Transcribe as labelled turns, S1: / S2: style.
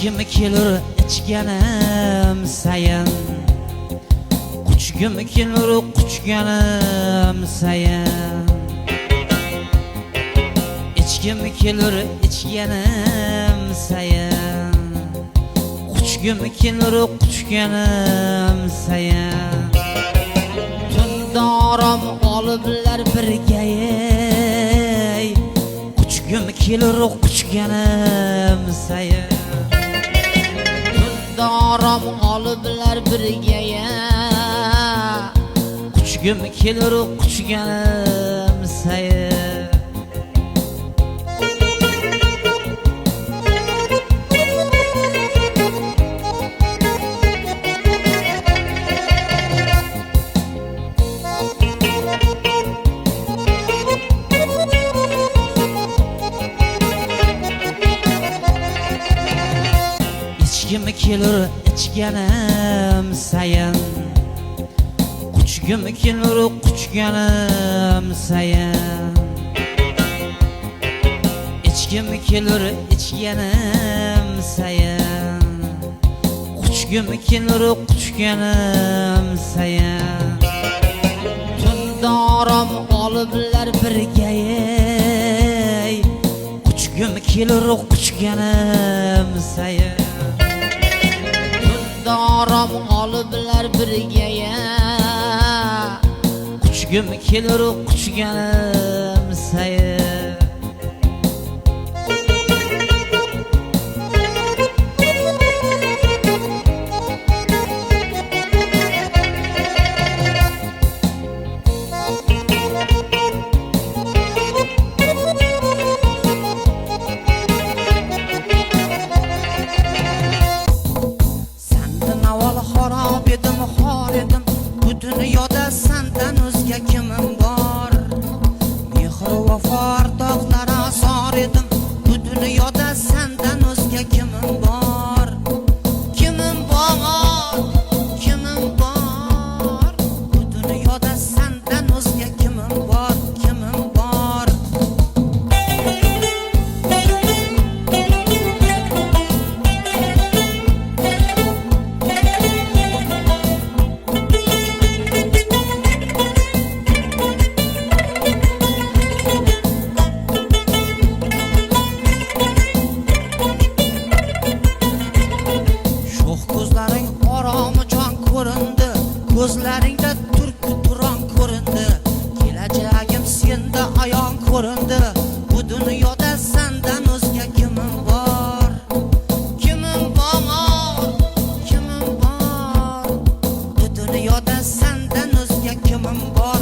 S1: İçgim kelur içganim sayin, quchgim kelur quchganim sayin. İçgim kelur içganim sayin, quchgim kelur quchganim sayin. Tundorim oliblar birga ey, quchgim kelur quchganim sayin. Tundorim oliblar birga ey, quchgim kelur quchganim sayin. İçgim kelur içganim sayin, quchgim kelur quchganim sayin. İçgim kelur içganim sayin, quchgim kelur quchganim sayin. Tundorim oliblar birga ey, quchgim kelur quchganim sayin. Tundorim oliblar birga ey, quchgim kelur quchganim sayin. Xarob edim, xor edim, bu dunyoda sendan o'zga kimim bor? Mehr vafo ardoqlari asor edim, bu dunyoda sendan o'zga kimim bor? Kimim bor? Kimim bor? Bu dunyoda sendan o'zga kimim bor? Kimim bor? Ko'zlaringda turku turon ko'rindi, kelajagim senda ayon ko'rindi. Bu dunyoda sendan o'zga kimim bor? Kimim bor? Kimim bor? Bu dunyoda sendan o'zga kimim bor?